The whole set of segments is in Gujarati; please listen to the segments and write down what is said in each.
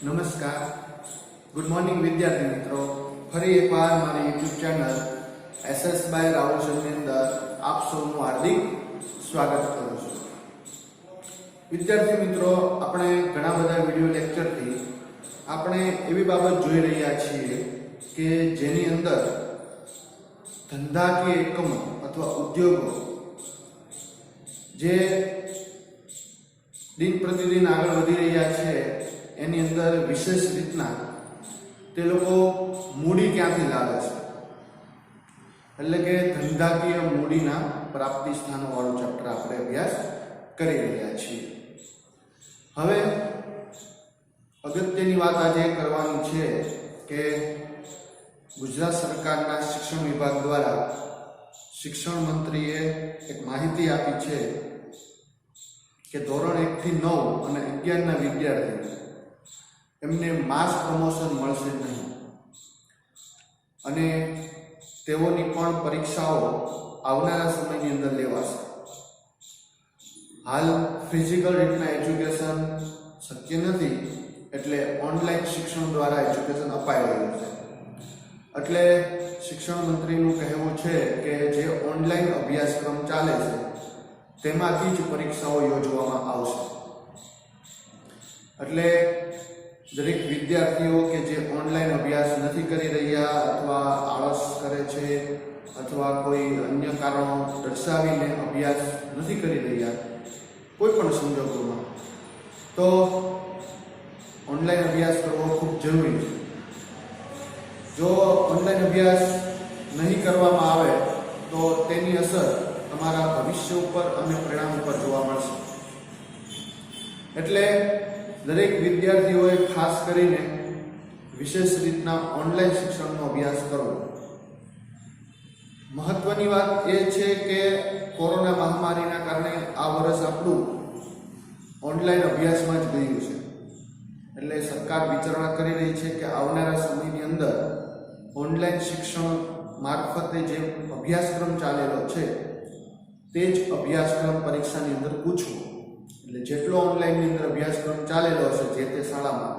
નમસ્કાર, ગુડ મોર્નિંગ વિદ્યાર્થી મિત્રો. ફરી એકવાર મારી યુટ્યુબ ચેનલ SS બાય રાહુલની અંદર આપ સૌનું હાર્દિક સ્વાગત કરું છું. વિદ્યાર્થી મિત્રો, આપણે ઘણા બધા વિડિયો લેક્ચરથી આપણે એવી બાબત જોઈ રહ્યા છીએ કે જેની અંદર ધંધાકીય એકમો અથવા ઉદ્યોગો જે દિન પ્રતિદિન આગળ વધી રહ્યા છે એની અંદર વિશેષ રીતના તે લોકો મૂડી ક્યાંથી લાવે છે, એટલે કે ધંધાકીય મૂડીના પ્રાપ્તિ સ્થાનો વાળું ચેપ્ટર આપણે અભ્યાસ કરી રહ્યા છીએ. હવે અગત્યની વાત આજે કરવાની છે કે ગુજરાત સરકારના શિક્ષણ વિભાગ દ્વારા શિક્ષણ મંત્રીએ એક માહિતી આપી છે કે ધોરણ 1 થી 9 અને 11 ના વિદ્યાર્થીઓ એમને માસ પ્રમોશન મળશે નહીં અને તેઓની પણ પરીક્ષાઓ આવનારા સમયની અંદર લેવાશે. હાલ ફિઝિકલ રીતના એજ્યુકેશન શક્ય નથી, એટલે ઓનલાઈન શિક્ષણ દ્વારા એજ્યુકેશન અપાઈ રહ્યું છે. એટલે શિક્ષણ મંત્રીનું કહેવું છે કે જે ઓનલાઈન અભ્યાસક્રમ ચાલે છે તેમાંથી જ પરીક્ષાઓ યોજવામાં આવશે. એટલે દરેક વિદ્યાર્થીઓ કે જે ઓનલાઈન અભ્યાસ નથી કરી રહ્યા અથવા આળસ કરે છે અથવા કોઈ અન્ય કારણો દર્શાવીને અભ્યાસ નથી કરી રહ્યા, કોઈ પણ સંજોગોમાં, તો ઓનલાઈન અભ્યાસ કરવો ખૂબ જરૂરી છે. જો ઓનલાઈન અભ્યાસ નહીં કરવામાં આવે તો તેની અસર તમારા ભવિષ્ય ઉપર અને પરિણામ ઉપર જોવા મળશે. એટલે દરેક વિદ્યાર્થીઓએ ખાસ કરીને વિશેષ રીતના ઓનલાઈન શિક્ષણનો અભ્યાસ કરવો. મહત્વની વાત એ છે કે કોરોના મહામારીના કારણે આ વર્ષ આપણું ઓનલાઈન અભ્યાસમાં જ ગયું છે. એટલે સરકાર વિચારણા કરી રહી છે કે આવનારા સમયની અંદર ઓનલાઈન શિક્ષણ મારફતે જે અભ્યાસક્રમ ચાલેલો છે તે જ અભ્યાસક્રમ પરીક્ષાની અંદર પૂછવો. એટલે જેટલો ઓનલાઈનની અંદર અભ્યાસક્રમ ચાલેલો હશે જે તે શાળામાં,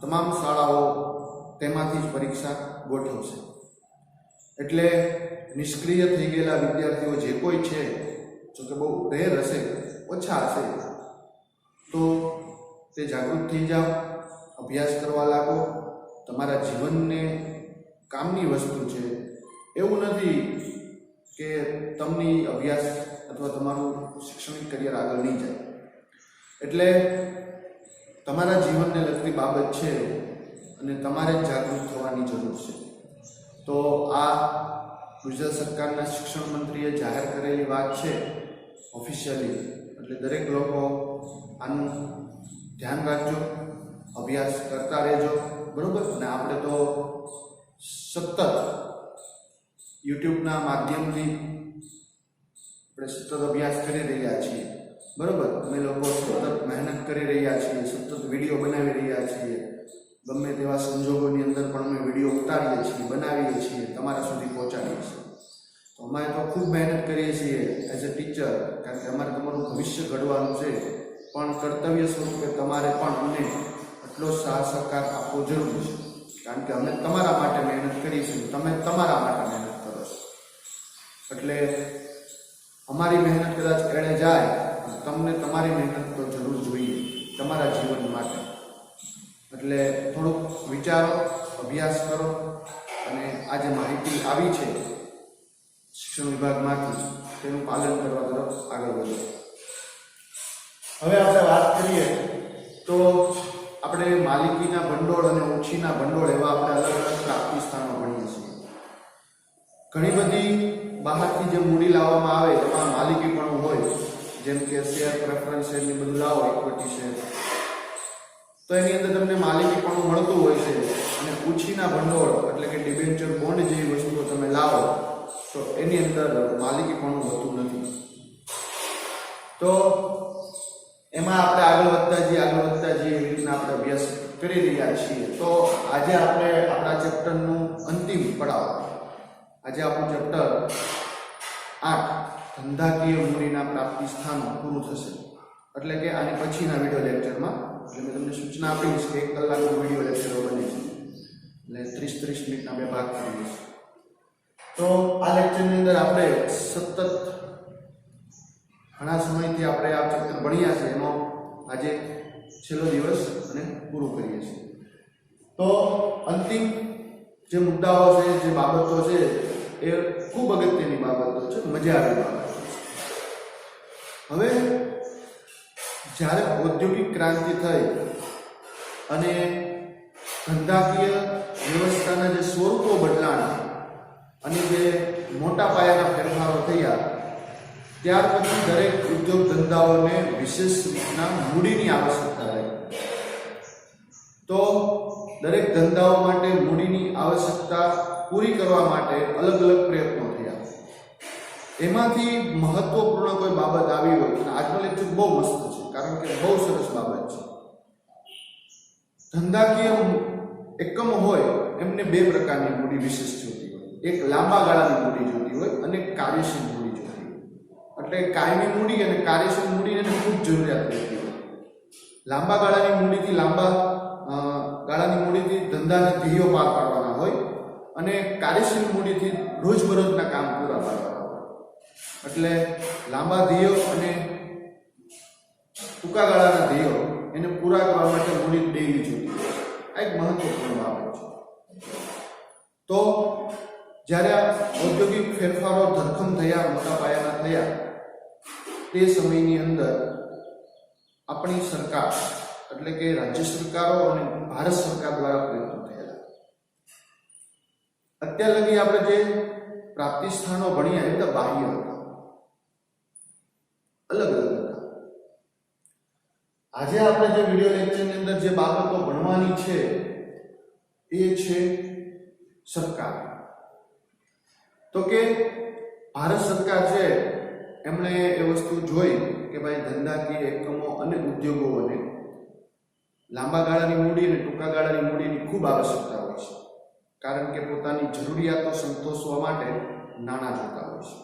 તમામ શાળાઓ તેમાંથી જ પરીક્ષા ગોઠવશે. એટલે નિષ્ક્રિય થઈ ગયેલા વિદ્યાર્થીઓ જે કોઈ છે, જો કે બહુ રેર હશે, ઓછા હશે, તો તે જાગૃત થઈ જાઓ, અભ્યાસ કરવા લાગો. તમારા જીવનને કામની વસ્તુ છે. એવું નથી કે તમને અભ્યાસ અથવા તમારું શૈક્ષણિક કરિયર આગળ નહીં જાય. એટલે તમારા જીવનને લગતી બાબત છે અને તમારે જાગૃત થવાની જરૂર છે. તો આ ગુજરાત સરકારના શિક્ષણ મંત્રીએ જાહેર કરેલી વાત છે ઓફિશિયલી. એટલે દરેક લોકો આનું ધ્યાન રાખજો, અભ્યાસ કરતા રહેજો, બરોબર. અને આપણે તો સતત યુટ્યુબના માધ્યમથી આપણે સતત અભ્યાસ કરી રહ્યા છીએ, બરોબર. અમે લોકો સતત મહેનત કરી રહ્યા છીએ, સતત વિડીયો બનાવી રહ્યા છીએ. ગમે તેવા સંજોગોની અંદર પણ અમે વિડીયો ઉતારીએ છીએ, બનાવીએ છીએ, તમારા સુધી પહોંચાડીએ છીએ. તો અમે તો ખૂબ મહેનત કરીએ છીએ એઝ અ ટીચર, કારણ કે અમારે તમારું ભવિષ્ય ઘડવાનું છે. પણ કર્તવ્ય સ્વરૂપે તમારે પણ અમને એટલો સાથ સહકાર આપવો જરૂરી છે, કારણ કે અમે તમારા માટે મહેનત કરીશું, તમે તમારા માટે મહેનત કરો છો. એટલે અમારી મહેનત કદાચ એળે જાય, તમને તમારી મહેનત તો જરૂર જોઈએ તમારા જીવન માટે. એટલે થોડુંક વિચારો, અભ્યાસ કરો અને આ જે માહિતી આવી છે શિક્ષણ વિભાગમાંથી તેનું પાલન કરવા તરફ આગળ વધો. હવે આપણે વાત કરીએ તો આપણે માલિકીના ભંડોળ અને ઓછીના ભંડોળ એવા આપણે અલગ અલગ પ્રાપ્તિ સ્થાનો ભણીએ છીએ. ઘણી બધી બહારથી જે મૂડી લાવવામાં આવે એમાં માલિકી પણ હોય, જેમ કે શેર, પ્રેફરન્સ શેર ને બધું લાવો, ઇક્વિટી શેર, તો એની અંદર તમને માલિકી પણ મળતું હોય છે. અને ઓછીના ભંડોળ એટલે કે ડિબેન્ચર, બોન્ડ જેવી વસ્તુઓ તમે લાવો તો એની અંદર માલિકી પણ હોતું નથી. તો એમાં આપણે આગળ વધતા જઈએ એવી રીતના આપણે અભ્યાસ કરી રહ્યા છીએ. તો આજે આપણે આપણા ચેપ્ટરનું અંતિમ પડાવ, આજે આપણું ચેપ્ટર 8 ધંધાકીય મૂડીના પ્રાપ્તિ સ્થાનો પૂરું થશે. એટલે કે આની પછીના વિડિયો લેક્ચરમાં એટલે મેં તમને સૂચના આપી છે કે 1 કલાકનો વિડીયો લેક્ચરો બને છે, એટલે 30-30 મિનિટના બે ભાગ કરીએ છીએ. તો આ લેક્ચરની અંદર આપણે સતત ઘણા સમયથી આપણે આ ચેપ્ટર ભણ્યા છે, એનો આજે છેલ્લો દિવસ અને પૂરું કરીએ છીએ. તો અંતિમ જે મુદ્દાઓ છે, જે બાબતો છે, એ ખૂબ અગત્યની બાબતો છે, મજા આવે બાબતો છે. હવે જ્યારે ઔદ્યોગિક ક્રાંતિ થઈ અને ધંધાકીય વ્યવસ્થાના જે સ્વરૂપો બદલાણા અને જે મોટા પાયાના ફેરફારો થયા, ત્યાર પછી દરેક ઉદ્યોગ ધંધાઓને વિશેષ રીતના મૂડીની આવશ્યકતા રહી. તો દરેક ધંધાઓ માટે મૂડીની આવશ્યકતા પૂરી કરવા માટે અલગ અલગ પ્રયત્નો થયા. એમાંથી મહત્વપૂર્ણ કોઈ બાબત આવી હોય, અને આજનો લેક્ચર બહુ મસ્ત છે, કારણ કે બહુ સરસ બાબત છે. ધંધાકીય એકમો હોય એમને બે પ્રકારની મૂડી વિશેષ જોતી હોય. એક લાંબા ગાળાની મૂડી જોતી હોય અને કાર્યશીલ મૂડી જોતી હોય. એટલે કાયમી મૂડી અને કાર્યશીલ મૂડીને ખૂબ જરૂરિયાત રહેતી હોય. લાંબા ગાળાની મૂડીથી ધંધાને ધ્યેયો પાર પાડવાના હોય અને કાર્યશીલ મૂડીથી રોજબરોજના કામ પૂરા પાડવાના હોય. એટલે લાંબા ધ્યેયો અને ટૂંકા ગાળાના ધ્યેયો એને પૂરા કરવા માટે મૂડી ડેલી જોતી હોય. આ એક મહત્વપૂર્ણ બાબત છે. તો જ્યારે ઔદ્યોગિક ફેરફારો ધરખમ થયા, મોટા પાયાના થયા, તે સમયની અંદર આપણી સરકાર એટલે કે રાજ્ય સરકારો અને ભારત સરકાર દ્વારા પ્રયત્નો થયેલા. અત્યાર લગી આપણે જે પ્રાપ્તિ સ્થાનો ભણ્યા એ બધા બાહ્ય હતા, અલગ અલગ હતા. આજે આપણે જે વિડીયો લેક્ચરની અંદર જે બાબતો ભણવાની છે એ છે સરકાર. તો કે ભારત સરકાર છે એમણે એ વસ્તુ જોઈ કે ભાઈ ધંધાકીય એકમો અને ઉદ્યોગોને લાંબા ગાળાની મૂડી અને ટૂંકા ગાળાની મૂડીની ખૂબ આવશ્યકતા હોય છે, કારણ કે પોતાની જરૂરિયાતો સંતોષવા માટે નાણાં જોતા હોય છે.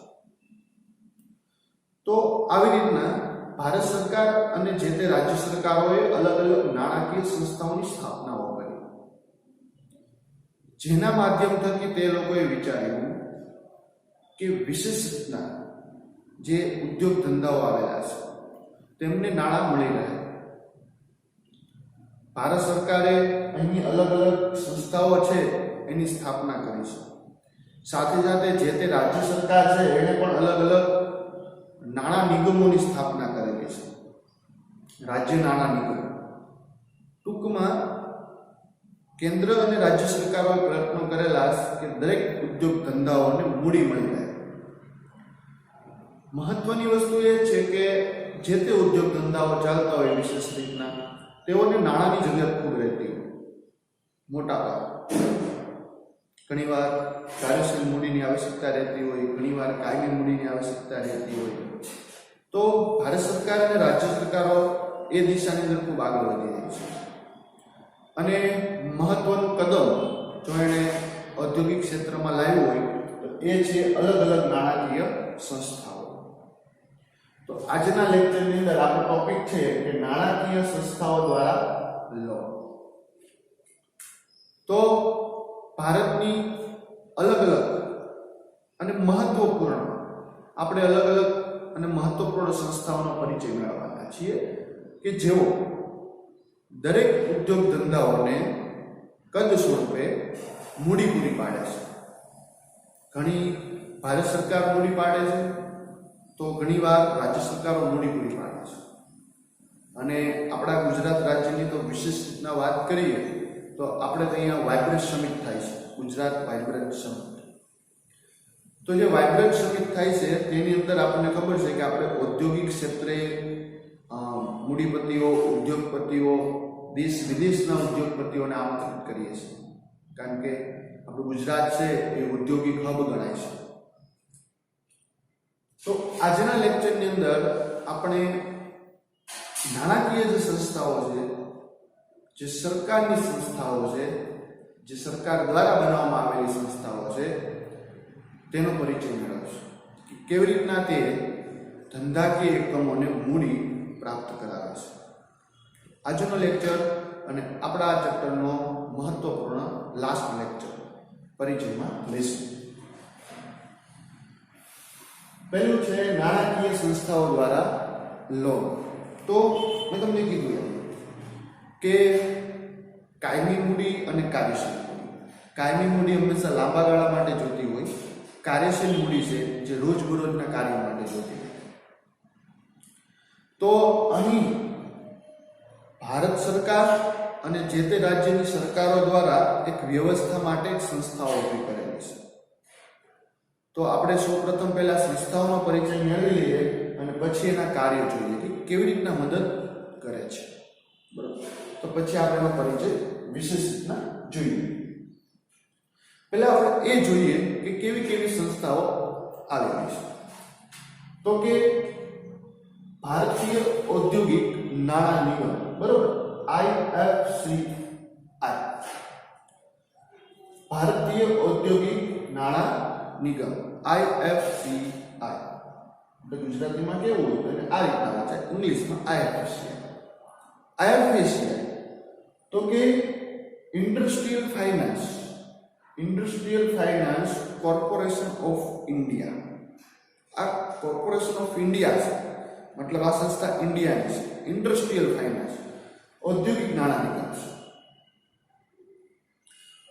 તો આવી રીતના ભારત સરકાર અને જે તે રાજ્ય સરકારોએ અલગ અલગ નાણાકીય સંસ્થાઓની સ્થાપનાઓ કરી, જેના માધ્યમ થકી તે લોકોએ વિચાર્યું કે વિશેષ રીતના જે ઉદ્યોગ ધંધાઓ આવેલા છે તેમને નાણાં મળી રહે. ભારત સરકારે અહીં અલગ અલગ સંસ્થાઓ છે એની સ્થાપના કરી છે. સાથે સાથે જે તે રાજ્ય સરકાર છે એણે પણ અલગ અલગ નાણાં નિગમોની સ્થાપના કરેલી છે, રાજ્ય નાણાં નિગમ. ટૂંકમાં કેન્દ્ર અને રાજ્ય સરકારોએ પ્રયત્નો કરેલા કે દરેક ઉદ્યોગ ધંધાઓને મૂડી મળી રહે. મહત્વની વસ્તુ એ છે કે જે તે ઉદ્યોગ ધંધાઓ ચાલતા હોય વિશેષ રીતના તેઓને નાણાંની જરૂરિયાત ખૂબ રહેતી હોય. મોટા ભાગ ઘણીવાર કાર્યશીલ મૂડીની આવશ્યકતા રહેતી હોય, ઘણીવાર કાયમી મૂડીની આવશ્યકતા રહેતી હોય. તો ભારત સરકાર અને રાજ્ય સરકારો એ દિશાની અંદર ખૂબ આગળ વધી રહી છે. અને મહત્વનું કદમ જો એણે ઔદ્યોગિક ક્ષેત્રમાં લાવ્યું હોય તો એ છે અલગ અલગ નાણાકીય સંસ્થાઓ. તો આજના લેક્ચરની અંદર આપણો ટોપિક છે કે નાણાકીય સંસ્થાઓ દ્વારા લોન. તો ભારતની અલગ અલગ અને મહત્વપૂર્ણ આપણે અલગ અલગ અને મહત્વપૂર્ણ સંસ્થાઓનો પરિચય મેળવવાના છીએ કે જેઓ દરેક ઉદ્યોગ ધંધાઓને કદ સ્વરૂપે મૂડી પૂરી પાડે છે. ઘણી ભારત સરકાર મૂડી પાડે છે, તો ઘણીવાર રાજ્ય સરકારો મૂડી પૂરી પાડે છે. અને આપણા ગુજરાત રાજ્યની તો વિશેષ રીતના વાત કરીએ તો આપણે તો અહીંયા વાઇબ્રન્ટ સમિટ થાય છે, ગુજરાત વાઇબ્રન્ટ સમિટ. તો જે વાઇબ્રન્ટ સમિટ થાય છે તેની અંદર આપણને ખબર છે કે આપણે ઔદ્યોગિક ક્ષેત્રે મૂડીપતિઓ, ઉદ્યોગપતિઓ, દેશ વિદેશના ઉદ્યોગપતિઓને આમંત્રિત કરીએ છીએ, કારણ કે આપણું ગુજરાત છે એ ઔદ્યોગિક હબ ગણાય છે. તો આજના લેક્ચરની અંદર આપણે નાણાકીય જે સંસ્થાઓ છે, જે સરકારની સંસ્થાઓ છે, જે સરકાર દ્વારા બનાવવામાં આવેલી સંસ્થાઓ છે તેનો પરિચય મેળવશું કે કેવી રીતના તે ધંધાકીય એકમોને મૂડી પ્રાપ્ત કરાવે છે. આજનો લેક્ચર અને આપણા આ ચેપ્ટરનો મહત્વપૂર્ણ લાસ્ટ લેક્ચર પરિચયમાં લઈશું. પહેલું છે નાણાકીય સંસ્થાઓ દ્વારા લોન. તો મેં તમને કીધું કે કાયમી મૂડી અને કાર્યશીલ મૂડી. કાયમી મૂડી હંમેશા લાંબા ગાળા માટે જોતી હોય, કાર્યશીલ મૂડી છે જે રોજબરોજના કાર્ય માટે જોતી હોય. તો અહીં ભારત સરકાર અને જે તે રાજ્યની સરકારો દ્વારા એક વ્યવસ્થા માટે સંસ્થાઓ ઊભી કરેલી છે. તો આપણે સૌપ્રથમ પહેલા સંસ્થાઓનો પરિચય મેળવી લઈએ અને પછી એના કાર્ય જોઈએ કે કેવી રીતના મદદ કરે છે. બરાબર, તો પછી આપણે એનો પરિચય વિશેષ રીતના જોઈએ. પહેલા આપણે એ જોઈએ કે કેવી કેવી સંસ્થાઓ આવેલી છે. તો કે ભારતીય ઔદ્યોગિક નાણાં નિગમ, બરોબર, IFCI. ભારતીય ઔદ્યોગિક નાણાં નિગમ, IFCI. એટલે ગુજરાતીમાં કેવું હોય તો આ રીતના વાંચાય, ઇંગ્લિશમાં IFCI. IFCI તો કે industrial finance corporation of India. આ કોર્પોરેશન ઓફ ઇન્ડિયા છે, મતલબ આ સંસ્થા ઇન્ડિયાની છે. ઇન્ડસ્ટ્રીયલ ફાઇનાન્સ ઔદ્યોગિક નાણાં નિગમ છે.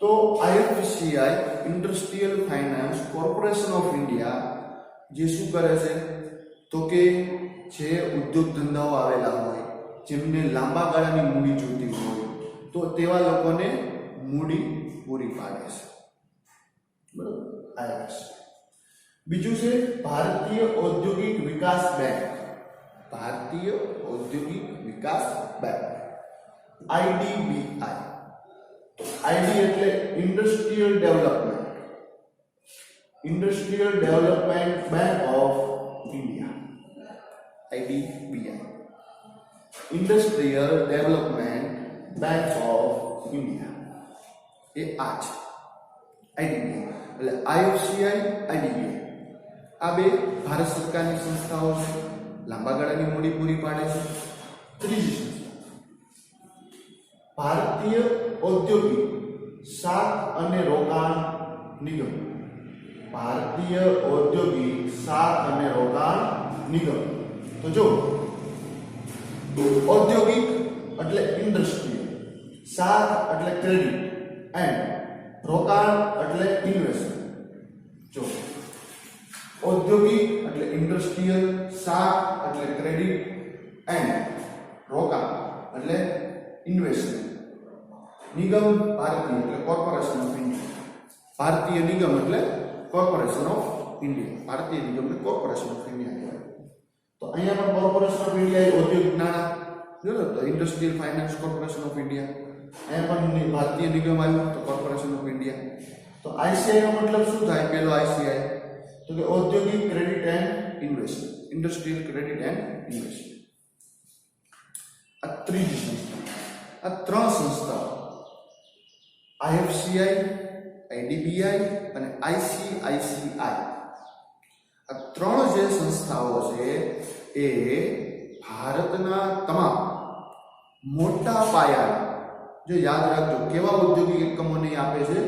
તો IFCI industrial finance corporation of India જે શું કરે છે તો કે જે ઉદ્યોગ ધંધાઓ આવેલા હોય, જેમને લાંબા ગાળાની મૂડી જોતી હોય, તો તેવા લોકોને મૂડી પૂરી પાડે છે. બરાબર, IFCI. બીજું છે ભારતીય ઔદ્યોગિક વિકાસ બેંક. ભારતીય ઔદ્યોગિક વિકાસ બેંક, IDBI. ID એટલે industrial development bank of India, IDBI. Industrial development bank of India એ આ છે IDBI. એટલે IFCI, IDBI આ બે ભારત સરકારની સંસ્થાઓ છે, લાંબા ગાળાની મૂડી પૂરી પાડે છે. ત્રીજી સંસ્થા ભારતીય ઔદ્યોગિક શાખ અને રોકાણ નિગમ. ભારતીય ઔદ્યોગિક શાખ અને રોકાણ નિગમ. તો જો ઔદ્યોગિક એટલે ઇન્ડસ્ટ્રી, શાખ એટલે ક્રેડિટ એન્ડ રોકાણ એટલે ઇન્વેસ્ટમેન્ટ. જો ઔદ્યોગિક એટલે ઇન્ડસ્ટ્રીયલ, શાખ એટલે ક્રેડિટ એન્ડ રોકાણ એટલે ઇન્વેસ્ટમેન્ટ. નિગમ ભારતીય એટલે કોર્પોરેશન ઓફ ઇન્ડિયા. ભારતીય નિગમ એટલે કોર્પોરેશન ઓફ ઇન્ડિયા. ભારતીય નિગમ એટલે કોર્પોરેશન ઓફ ઇન્ડિયા કહેવાય. તો અહીંયા પણ કોર્પોરેશન ઓફ ઇન્ડિયા એ ઔદ્યોગિક નાણાં, બરાબર, તો industrial finance corporation of India. અહીંયા પણ ભારતીય નિગમ આવ્યું તો કોર્પોરેશન ઓફ ઇન્ડિયા. તો ICI નો મતલબ શું થાય? પેલો ICI તો કે ઔદ્યોગિક credit and investment, industrial credit and investment. આ ત્રીજી સંસ્થા. આ ત્રણ સંસ્થાઓ IFCI, IDBI અને ICICI, આ ત્રણ જે સંસ્થાઓ છે એ ભારતના તમામ મોટા પાયા, જો યાદ રાખજો કેવા ઔદ્યોગિક એકમોને આપે છે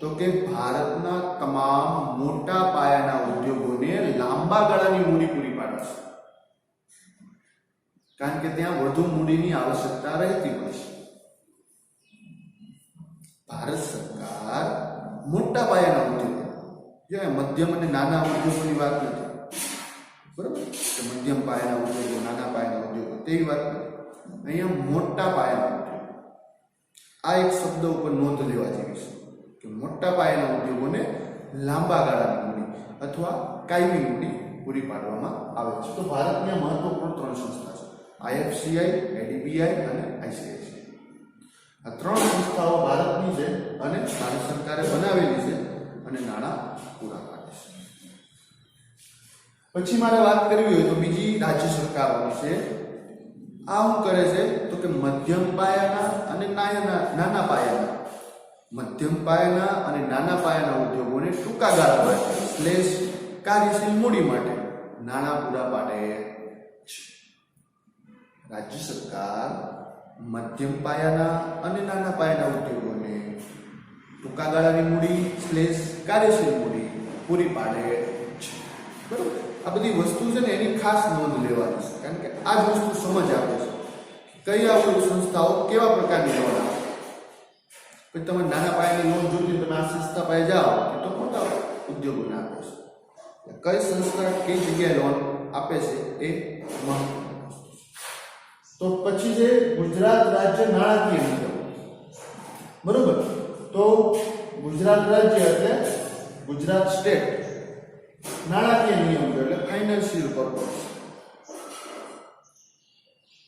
તો કે ભારતના તમામ મોટા પાયાના ઉદ્યોગોને લાંબા ગાળાની મૂડી પૂરી પાડે છે. કારણ કે ત્યાં વધુ મૂડીની આવશ્યકતા રહેતી હોય છે. ભારત સરકાર મોટા પાયાના ઉદ્યોગો, જે મધ્યમ અને નાના ઉદ્યોગોની વાત નથી, બરાબર, કે મધ્યમ પાયાના ઉદ્યોગો, નાના પાયાના ઉદ્યોગો તેવી વાત નથી. અહીંયા મોટા પાયાના ઉદ્યોગો, આ એક શબ્દ ઉપર નોંધ લેવા જેવી છે કે મોટા પાયાના ઉદ્યોગોને લાંબા ગાળાની મૂડી અથવા કાયમી મૂડી પૂરી પાડવામાં આવે છે. તો ભારતની મહત્વપૂર્ણ ત્રણ સંસ્થા છે, IFCI, IDBI અને ICICI. આ ત્રણ સંસ્થાઓ ભારતની છે અને ભારત સરકારે બનાવેલી છે અને નાણાં પૂરા પાડે છે. પછી મારે વાત કરવી હોય તો બીજી રાજ્ય સરકારોની છે. આ શું કરે છે તો કે મધ્યમ પાયાના અને નાના પાયાના, મધ્યમ પાયાના અને નાના પાયાના ઉદ્યોગોને ટૂંકા ગાળા માટે કાર્યશીલ મૂડી માટે નાણાં પૂરા પાડે છે. રાજ્ય સરકાર મધ્યમ પાયાના અને નાના પાયાના ઉદ્યોગોને ટૂંકા ગાળાની મૂડી / કાર્યશીલ મૂડી પૂરી પાડે છે. બરાબર, આ બધી વસ્તુ છે ને એની ખાસ નોંધ લેવાની છે, કારણ કે આ જ વસ્તુ સમજ આપે છે કયા સંસ્થાઓ કેવા પ્રકારની લોન આપે. પછી તમે નાના પાયાની લોન જોતી તમે આ સંસ્થા પાસે જાઓ તો મોટા ઉદ્યોગોને આપે છે. કઈ સંસ્થા કઈ જગ્યાએ લોન આપે છે એ મહત્વનું. તો પછી છે ગુજરાત રાજ્ય નાણાકીય નિગમ. બરોબર, તો ગુજરાત રાજ્ય એટલે ગુજરાત સ્ટેટ, નાણાકીય નિયમ એટલે ફાઇનાન્શિયલ કોર્પોરેશન.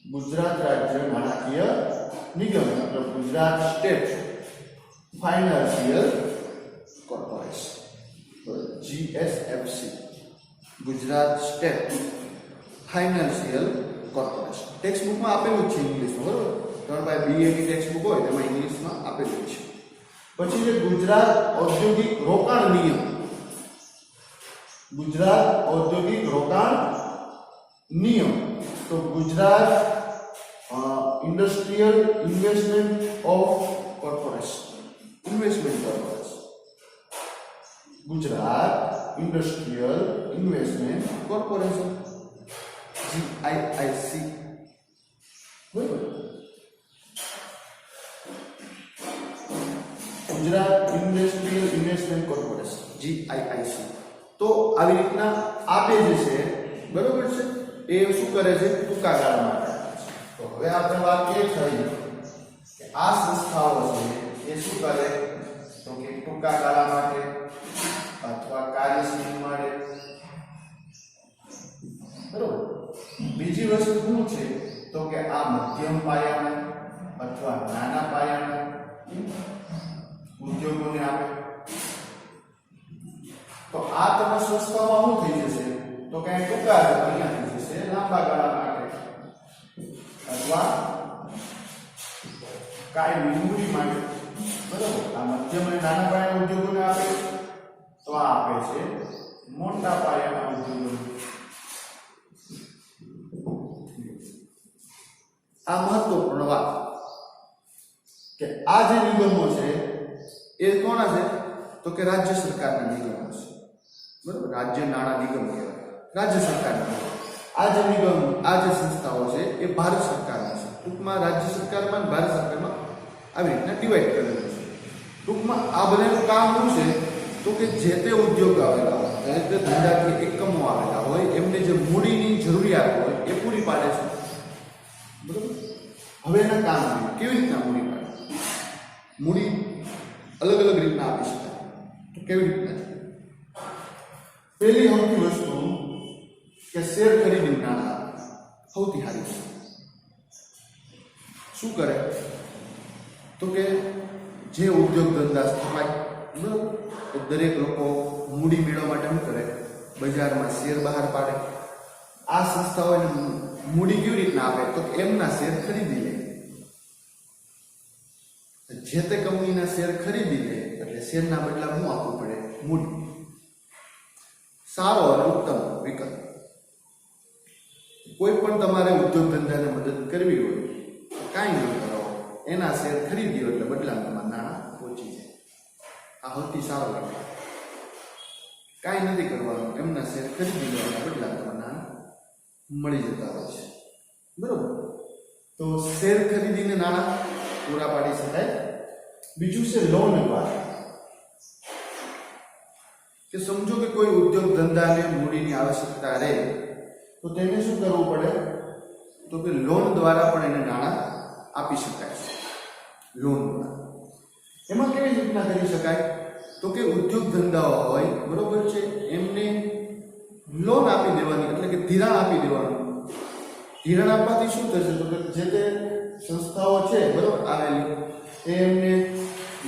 ગુજરાત રાજ્ય નાણાકીય નિગમ એટલે Gujarat state financial corporation, GSFC, Gujarat state financial corporation. Text બુકમાં આપેલું જ છે ઇંગ્લિશમાં. બરોબર, તમારી પાસે BA ની ટેક્સ્ટ બુક હોય તેમાં ઇંગ્લિશમાં આપેલું છે. પછી છે ગુજરાત ઔદ્યોગિક રોકાણ નિયમ. ગુજરાત ઔદ્યોગિક રોકાણ નિયમ તો Gujarat industrial investment of corporation, investment corporation, Gujarat industrial investment corporation, GIIC. બરાબર, Gujarat industrial investment corporation, GIIC. તો આવી રીતના આપે જે છે, બરોબર છે, એ શું કરે છે, ટૂંકા ગાળા માટે. તો હવે આપણે વાત એ થઈ કે આ સંસ્થાઓ છે એ શું કરે, તો કે ટૂંકા ગાળા માટે અથવા કાર્યશીલ માટે. બરોબર, બીજી વસ્તુ શું છે તો કે આ મધ્યમ પાયાના અથવા નાના પાયાના ઉદ્યોગોને આપે. તો આ તમે સંસ્થામાં શું થઈ જશે તો કે ટૂંકા ગાળા થઈ જશે, લાંબા ગાળા માટે અથવા કાયમી મૂડી માટે. બરોબર, આ મધ્યમ અને નાના પાયાના ઉદ્યોગોને આપે તો આ આપે છે મોટા પાયાના ઉદ્યોગોને. આ મહત્વપૂર્ણ વાત કે આ જે નિગમો છે એ કોના છે તો કે રાજ્ય સરકારના નિગમો છે. બરોબર, રાજ્ય નાણાં નિગમ કહેવાય, રાજ્ય સરકારના. આ જે નિગમ, આ જે સંસ્થાઓ છે એ ભારત સરકારની છે. ટૂંકમાં રાજ્ય સરકારમાં અને ભારત સરકારમાં આવી રીતના ડિવાઈડ કરેલું છે. ટૂંકમાં આ બધાનું કામ શું છે તો કે જે તે ઉદ્યોગ આવેલા હોય, જે તે ધંધાકીય એકમો આવેલા હોય એમને જે મૂડીની જરૂરિયાત હોય એ પૂરી પાડે છે. બરોબર, હવે એના કામ કેવી રીતના મૂડી પાડે, મૂડી અલગ અલગ રીતના આપી શકાય. તો કેવી રીતના છે, પહેલી સૌથી વસ્તુ કે શેર ખરીદી નાણાં સૌથી સારી છે. શું કરે તો કે જે ઉદ્યોગ ધંધા સ્થાપાય, બરોબર, દરેક લોકો મૂડી મેળવવા માટે શું કરે, બજારમાં શેર બહાર પાડે. આ સંસ્થાઓને મૂડી કેવી રીતના આપે તો એમના શેર ખરીદી લે. જે તે કંપનીના શેર ખરીદી લે એટલે શેરના બદલા શું આપવું પડે, મૂડી. સારો અને ઉત્તમ વિકલ્પ. કોઈ પણ તમારે ઉદ્યોગ ધંધાને મદદ કરવી હોય કાંઈ ન કરો, એના શેર ખરીદ્યો એટલે બદલામાં તમારા નાણાં પહોંચી જાય. આ સૌથી સારો વિકલ્પ. કાંઈ નથી કરવાનું, એમના શેર ખરીદી લેવાના બદલા તમારા નાણાં મળી જતા હોય છે. બરોબર, તો શેર ખરીદીને નાણાં પૂરા પાડી શકાય. બીજું છે લોન દ્વારા, કે સમજો કે કોઈ ઉદ્યોગ ધંધાને મૂડીની આવશ્યકતા રહે તો તેને શું કરવું પડે તો કે લોન દ્વારા પણ એને નાણાં આપી શકાય છે. લોન દ્વારા એમાં કેવી રીતના કરી શકાય તો કે ઉદ્યોગ ધંધાઓ હોય, બરોબર છે, એમને લોન આપી દેવાની, એટલે કે ધિરાણ આપી દેવાનું. ધિરાણ આપવાથી શું થશે તો કે જે તે સંસ્થાઓ છે, બરોબર, આવેલી એ એમને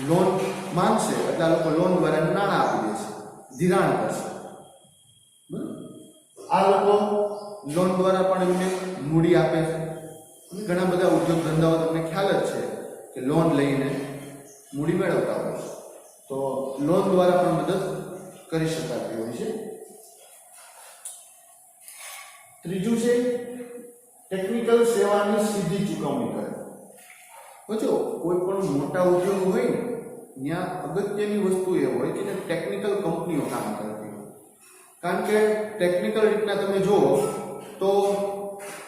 લોન માંગશે એટલે આ લોકો લોન દ્વારા નાણાં આપી દેશે, ધિરાણ કરશે. બરોબર, આ લોકો લોન દ્વારા પણ એમને મૂડી આપે છે. ઘણા બધા ઉદ્યોગ ધંધાઓ તમને ખ્યાલ જ છે કે લોન લઈને મૂડી મેળવતા હોય છે. તો લોન દ્વારા પણ મદદ કરી શકાતી હોય છે. ત્રીજું છે ટેકનિકલ સેવાની સીધી ચૂકવણી કરે. જો કોઈ પણ મોટા ઉદ્યોગો હોય ને ત્યાં અગત્યની વસ્તુ એ હોય કે ટેકનિકલ કંપનીઓ કામ કરતી હોય. કારણ કે ટેકનિકલ રીતના તમે જુઓ તો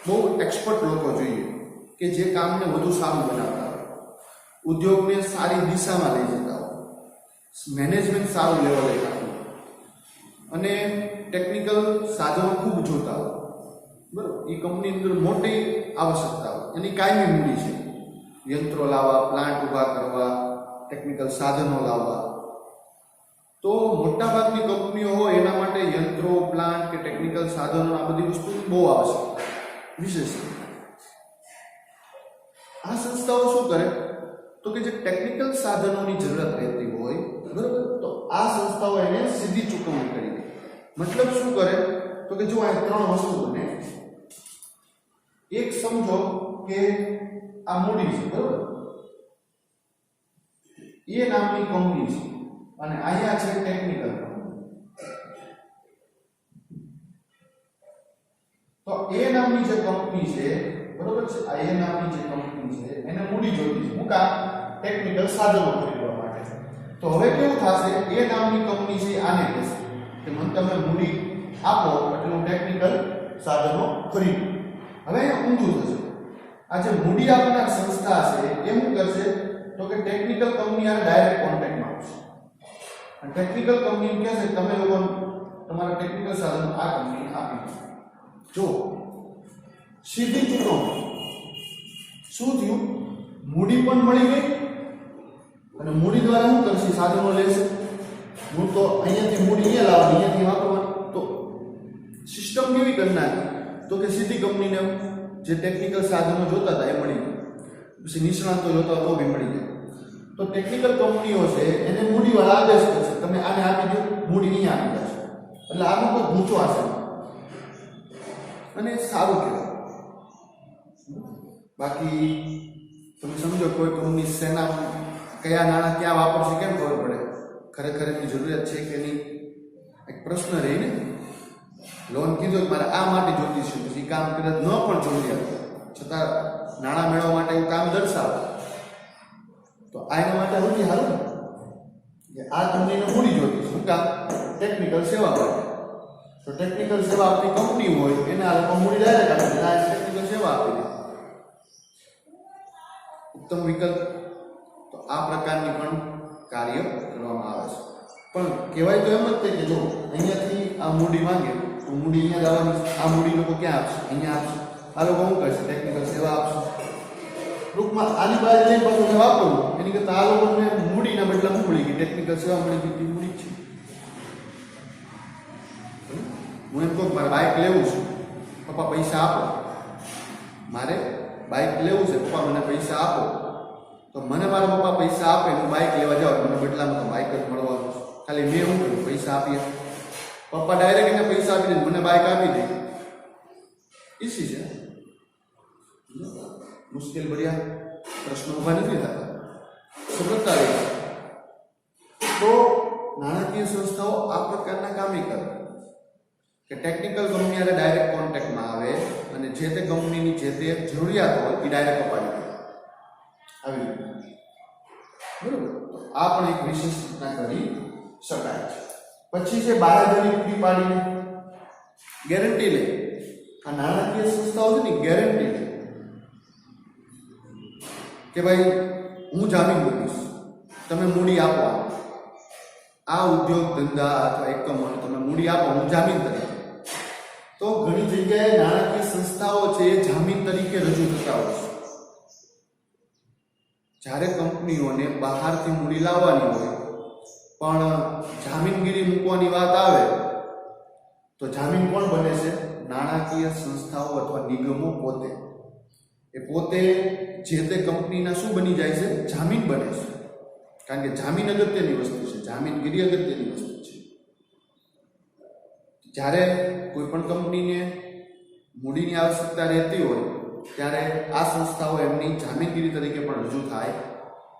બહુ એક્સપર્ટ લોકો જોઈએ કે જે કામને વધુ સારું બનાવતા હોય, ઉદ્યોગને સારી દિશામાં લઈ જતા હોય, મેનેજમેન્ટ સારું લેવલે રાખવું અને ટેકનિકલ સાધનો ખૂબ જોતા હોય. બરાબર, એ કંપની અંદર મોટી આવશ્યકતા હોય, એની કાયમી મૂડી છે. યંત્રો લાવવા, પ્લાન્ટ ઊભા કરવા, ટેકનિકલ સાધનો લાવવા. તો મોટાભાગની કંપનીઓ હોય એના માટે યંત્રો, પ્લાન્ટ કે ટેકનિકલ સાધનો આ બધી વસ્તુ બહુ આવશ્યક વિશેષ. આ સંસ્થાઓ શું કરે તો કે જે ટેકનિકલ સાધનોની જરૂરત રહેતી હોય, બરાબર, તો આ સંસ્થાઓ એને સીધી ચૂકવણી કરી દે. મતલબ શું કરે તો કે જો આ ત્રણ વસ્તુ બને. એક સમજો કે આ મૂડી છે, બરાબર, એ નામની કંપની છે અને અહીંયા છે ટેકનિકલ કંપની. તો એ નામની જે કંપની છે, બરાબર છે, આ એ નામની જે કંપની છે એને મૂડી જોઈતી છે. હું કામ ટેકનિકલ સાધનો ખરીદવા માટે. તો હવે કેવું થશે, એ નામની કંપની છે આને કહેશે કે મને તમે મૂડી આપો એટલે હું ટેકનિકલ સાધનો ખરીદું. હવે ઊંધું થશે. આ જે મૂડી આપનાર સંસ્થા છે એ શું કરશે તો કે ટેકનિકલ કંપની આ ડાયરેક્ટ કોન્ટેક્ટમાં આવશે અને ટેકનિકલ કંપની કહેશે તમે લોકો તમારા ટેકનિકલ સાધનો આ કંપની આપી દો. જો સીધી ચૂકવણી. શું થયું, મૂડી પણ મળી ગઈ અને મૂડી દ્વારા શું કરશે, સાધનો લેશે. હું તો અહીંયાથી મૂડી અહીંયા લાવવાની, અહીંયાથી વાપરવાની. તો સિસ્ટમ કેવી કરી નાખી તો કે સીધી કંપનીને જે ટેકનિકલ સાધનો જોતા હતા એ મળી જાય, પછી નિષ્ણાતો જોતા તો બી મળી જાય. તો ટેકનિકલ કંપનીઓ છે એને મૂડીવાળા આદેશ કરશે તમે આને આપી દો, મૂડી અહીંયા આપી દેશે. એટલે આનો કોઈ ઊંચો હશે અને સારું કહેવાય. બાકી તમે સમજો કોઈ કંપની શેના કયા નાણાં ક્યાં વાપરશે કેમ ખબર પડે, ખરેખર એની જરૂરિયાત છે કે નહીં, એક પ્રશ્ન રહી ને. લોન કીધો કે મારે આ માટે જોતી છે, પછી કામ કદાચ ન પણ જરૂરિયાત છતાં નાણાં મેળવવા માટે એવું કામ દર્શાવે તો આ એના માટે સૌથી સારું કે આ કંપનીને મૂડી જોતી છે. શું કામ, ટેકનિકલ સેવા માટે. તો ટેકનિકલ સેવા આપણી કંપની હોય એને આ લોકો મૂડી ડાયરેક્ટ આપી દે, આ ટેકનિકલ સેવા આપી દે. ઉત્તમ વિકલ્પ. તો આ પ્રકારની પણ કાર્ય કરવામાં આવે છે. પણ કહેવાય તો એમ જ થાય કે જો અહીંયાથી આ મૂડી માંગે તો મૂડી અહીંયા લાવવાની, આ મૂડી લોકો ક્યાં આપશે, અહીંયા આપશે. આ લોકો શું કરશે, ટેકનિકલ સેવા આપશે. ટૂંકમાં આની બાજુ જઈને પાછું વાપરવું એની કરતાં આ લોકોને મૂડીના બદલા શું મળી ગઈ, ટેકનિકલ સેવા મળી ગઈ, મૂડી જ છે. હું એમ કહું મારે બાઇક લેવું છે, પપ્પા પૈસા આપો. મારે બાઇક લેવું છે, પપ્પા મને પૈસા આપો. તો મને મારા પપ્પા પૈસા આપે, હું બાઇક લેવા જાઉં, મને બદલામાં તો બાઇક જ મળવાનું છે. ખાલી મેં શું કર્યું, પૈસા આપીએ. પપ્પા ડાયરેક્ટ એને પૈસા આપી દે, મને બાઇક આપી દે. ઈસી છે. મુશ્કેલ ભર્યા પ્રશ્નો ઊભા નથી થતા, સરળતા રહે. તો નાણાકીય સંસ્થાઓ આ પ્રકારના કામ કરે કે ટેકનિકલ કંપની આને ડાયરેક્ટ કોન્ટેક્ટમાં આવે અને જે તે કંપનીની જે તે જરૂરિયાત હોય એ ડાયરેક્ટ અપાડી દે. આવી રીતે બરોબર. તો આ પણ એક વિશેષ રીતના કરી શકાય છે. પછી છે બાંહેધરી પૂરી પાડીને ગેરંટી લે. આ નાણાકીય સંસ્થાઓ છે ને ગેરંટી લે કે ભાઈ હું જામીન બનીશ, તમે મૂડી આપો. આ ઉદ્યોગ ધંધા અથવા એકમોને તમે મૂડી આપો, હું જામીન તરીકે. તો ઘણી જગ્યાએ નાણાકીય સંસ્થાઓ છે એ જામીન તરીકે રજૂ થતા હોય છે. જ્યારે કંપનીઓને બહારથી મૂડી લાવવાની હોય પણ જામીનગીરી મૂકવાની વાત આવે તો જામીન કોણ બને છે, નાણાકીય સંસ્થાઓ અથવા નિગમો પોતે. એ પોતે જે તે કંપનીના શું બની જાય છે, જામીન બને છે. કારણ કે જામીન અગત્યની વસ્તુ છે, જામીનગીરી અગત્યની વસ્તુ છે. જ્યારે કોઈ પણ કંપનીને મૂડીની આવશ્યકતા રહેતી હોય ત્યારે આ સંસ્થાઓ એમની જામીનગીરી તરીકે પણ રજૂ થાય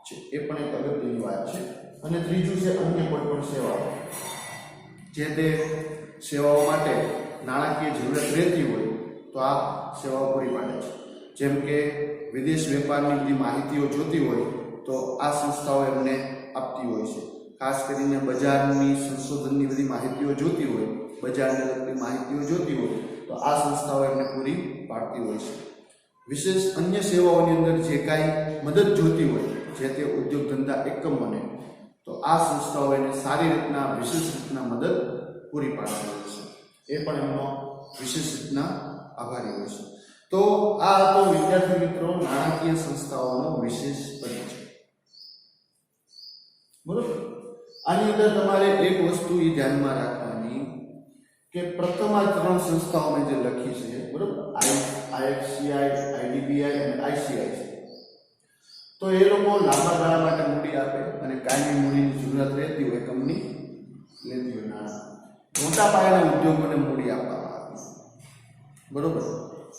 છે. એ પણ એક અગત્યની વાત છે. અને ત્રીજું છે અન્ય કોઈ પણ સેવાઓ. જે તે સેવાઓ માટે નાણાકીય જરૂરિયાત રહેતી હોય તો આ સેવાઓ પૂરી પાડે છે. જેમ કે વિદેશ વેપારની બધી માહિતીઓ જોતી હોય તો આ સંસ્થાઓ એમને આપતી હોય છે. ખાસ કરીને બજારની સંશોધનની બધી માહિતીઓ જોતી હોય, બજારને લગતી માહિતીઓ જોતી હોય તો આ સંસ્થાઓ એમને પૂરી પાડતી હોય છે. વિશેષ અન્ય સેવાઓની અંદર જે કાંઈ મદદ જોતી હોય જે તે ઉદ્યોગ ધંધા એકમોને તો આ સંસ્થાઓ એને સારી રીતના વિશેષ રીતના મદદ પૂરી પાડતી હોય છે. એ પણ એમનો વિશેષ રીતના આભારી હોય છે. તો આ હતો વિદ્યાર્થી મિત્રો નાણાકીય સંસ્થાઓનો વિશેષ પરિચય. બરોબર. આની અંદર તમારે એક વસ્તુ એ ધ્યાનમાં રાખવાની કે પ્રથમ આ 3 સંસ્થાઓ મેં જે લખી છે, બરોબર, આઈએફસીઆઈ, આઈડીબીઆઈ અને આઈસીઆઈ, તો એ લોકો લાંબા ગાળા માટે મૂડી આપે અને કાયમી મૂડીની જરૂરત રહેતી હોય કંપની લેતી હોય નાણાં. મોટા પાયાના ઉદ્યોગોને મૂડી આપવામાં આવે, બરોબર.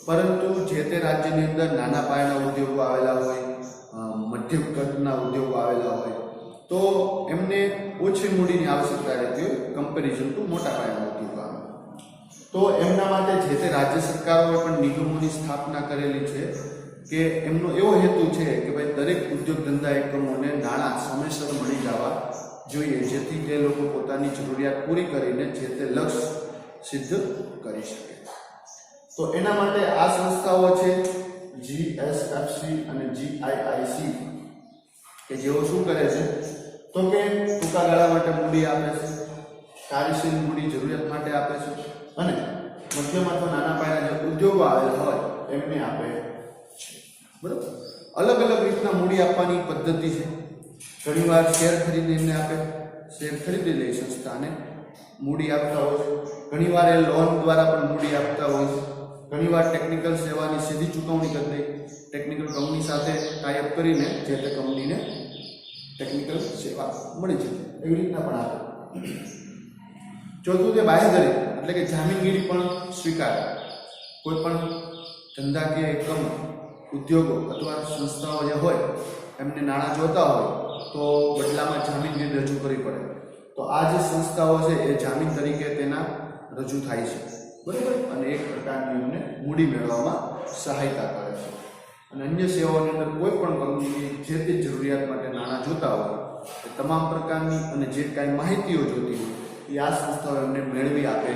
પરંતુ જે તે રાજ્યની અંદર નાના પાયાના ઉદ્યોગો આવેલા હોય, મધ્યમ કદના ઉદ્યોગો આવેલા હોય તો એમને ઓછી મૂડીની આવશ્યકતા રહેતી હોય કમ્પેરિઝન ટુ મોટા પાયાના ઉદ્યોગો આવે. તો એમના માટે જે તે રાજ્ય સરકારોએ પણ નિગમોની સ્થાપના કરેલી છે કે એમનો એવો હેતુ છે કે ભાઈ દરેક ઉદ્યોગ ધંધા એકમોને નાણાં સમયસર મળી જવા જોઈએ, જેથી તે લોકો પોતાની જરૂરિયાત પૂરી કરીને જે તે લક્ષ્ય સિદ્ધ કરી શકે. તો એના માટે આ સંસ્થાઓ છે જીએસએફસી અને જીઆઈઆઈસી કે જેઓ શું કરે છે તો કે ટૂંકા ગાળા માટે મૂડી આપે છે, કાર્યશીલ મૂડી જરૂરિયાત માટે આપે છે અને મધ્યમ અથવા નાના પાયાના જે ઉદ્યોગો આવેલા હોય એમને આપે છે. બરાબર. અલગ અલગ રીતના મૂડી આપવાની પદ્ધતિ છે. ઘણીવાર શેર ખરીદીને આપે, શેર ખરીદી લે સંસ્થાને મૂડી આપતા હોય છે. ઘણીવાર એ લોન દ્વારા પણ મૂડી આપતા હોય છે. ઘણીવાર ટેકનિકલ સેવાની સીધી ચૂકવણી કરી દે, ટેકનિકલ કંપની સાથે ટાઈઅપ કરીને જે તે કંપનીને ટેકનિકલ સેવા મળી છે, એવી રીતના પણ આપે. ચોથું તે બાંહેધરી એટલે કે જામીનગીરી પણ સ્વીકારે. કોઈ પણ ધંધાકીય એકમ, ઉદ્યોગો અથવા સંસ્થાઓ જે હોય એમને નાણાં જોતા હોય તો બદલામાં જામીનગીરી રજૂ કરવી પડે. તો આ જે સંસ્થાઓ છે એ જામીન તરીકે તેના રજૂ થાય છે, બરાબર, અને એક પ્રકારની એમને મૂડી મેળવવામાં સહાયતા કરે છે. અને અન્ય સેવાઓની અંદર કોઈ પણ કંપનીની જે તે જરૂરિયાત માટે નાણાં જોતા હોય એ તમામ પ્રકારની અને જે કાંઈ માહિતીઓ જોતી હોય એ આ સંસ્થાઓ એમને મેળવી આપે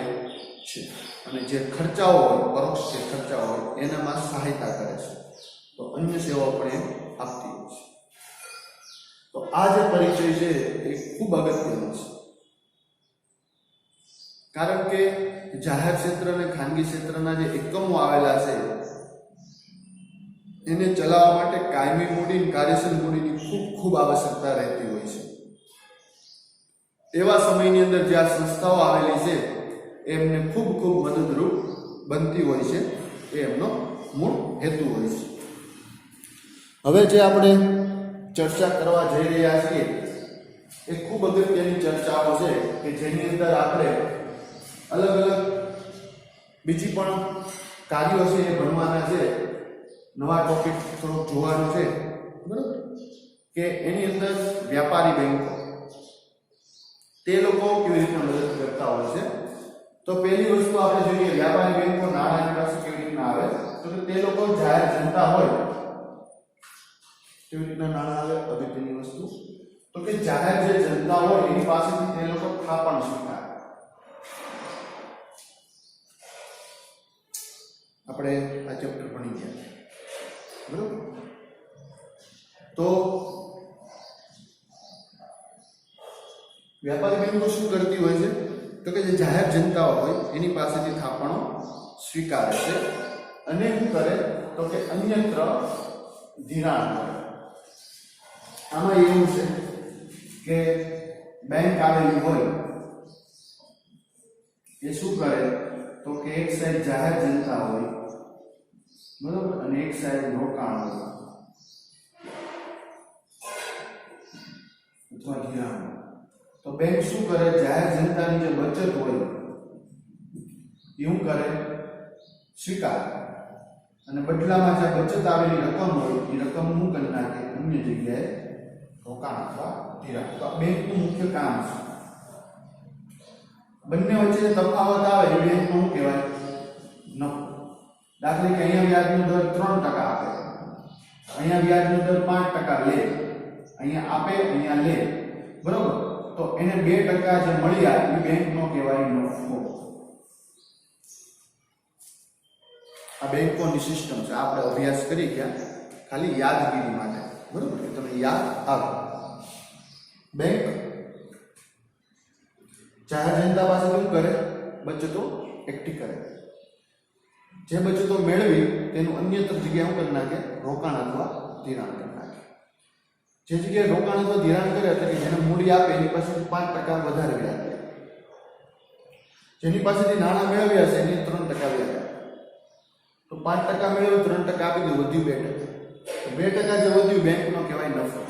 છે. અને જે ખર્ચાઓ હોય, પરોક્ષ જે ખર્ચાઓ હોય એનામાં સહાયતા કરે છે. તો અન્ય સેવાઓ પણ એ આપતી હોય છે. તો આ જે પરિચય છે એ ખૂબ અગત્યનો છે, કારણ કે જાહેર ક્ષેત્ર અને ખાનગી ક્ષેત્રના જે એકમો આવેલા છે એને ચલાવવા માટે કાયમી મૂડી, કાર્યશીલ મૂડીની ખૂબ આવશ્યકતા રહેતી હોય છે. એવા સમયની અંદર જે આ સંસ્થાઓ આવેલી છે એમને ખૂબ મદદરૂપ બનતી હોય છે. એ એમનો મૂળ હેતુ હોય છે. હવે જે આપણે ચર્ચા કરવા જઈ રહ્યા છીએ એ ખૂબ અગત્યની ચર્ચાઓ છે કે જેની અંદર આપણે અલગ અલગ બીજી પણ કાર્યો છે એ ભણવાના છે. નવા ટોપિક થોડોક જોવાનો છે, બરાબર, કે એની અંદર વ્યાપારી બેંકો તે લોકો કેવી રીતના મદદ કરતા હોય છે. તો પહેલી વસ્તુ આપણે જોઈએ, વ્યાપારી બેંકો નાણાંની પાસે કેવી રીતના આવે તો તે લોકો જાહેર જનતા હોય કેવી રીતના નાણાં આવે. અગત્યની વસ્તુ તો કે જાહેર જે જનતા હોય એની પાસેથી તે લોકો થાપણ સ્વીકારે. આપણે આ ચેપ્ટર ભણી ગયા, બરોબર. તો વ્યાપારી બેંકો શું કરતી હોય છે તો કે જે જાહેર જનતાઓ હોય એની પાસેથી થાપણો સ્વીકારે છે અને શું કરે તો કે અન્યત્ર ધિરાણ કરે. આમાં એવું છે કે બેંક આવેલી હોય એ શું કરે તો કે એક સાઈડ જાહેર જનતા હોય, બરોબર, અને એક સાઈડ રોકાણ હોય અથવા ધિરાણ. તો બેંક શું કરે, જાહેર જનતાની જે બચત હોય એ શું કરે, સ્વીકાર, અને બદલામાં જે બચત આવેલી રકમ હોય એ રકમ શું કરી નાખે, અન્ય જગ્યાએ રોકાણ અથવા ધિરાણ. તો બેંકનું મુખ્ય કામ છે. બંને વચ્ચે તફાવત આવે એ બેંકનું શું કહેવાય, નફો. દાખલા કે અહીંયા વ્યાજનો દર 3% આપે, અહીંયા વ્યાજનો દર 5% લે, અહીંયા આપે અહીંયા લે, બરોબર? તો એને 2% જે મળ્યા એ બેંકનો કહેવાય નફો. આ બેંકોની સિસ્ટમ છે, આપણે અભ્યાસ કરી ગયા ખાલી યાદગીરી માટે, બરોબર? કે તમે યાદ આવે. બેંક જાહેર જનતા પાસે શું કરે? બચતો એકઠી કરે. જે બચતો મેળવી તેનું અન્યત્ર જગ્યાએ શું કરી નાખે? રોકાણ અથવા ધિરાણ કરી નાખે. જે જગ્યાએ રોકાણ અથવા ધિરાણ કરે એટલે કે જેને મૂડી આપે એની પાસેથી 5% વધારે વ્યાજ લે, જેની પાસેથી નાણાં મેળવ્યા છે એની 3% વ્યાજ. તો 5% મેળવ્યું, 3% આપી દીધું, વધ્યું 2%. તો 2% જે વધ્યું બેંકનો કહેવાય નફો.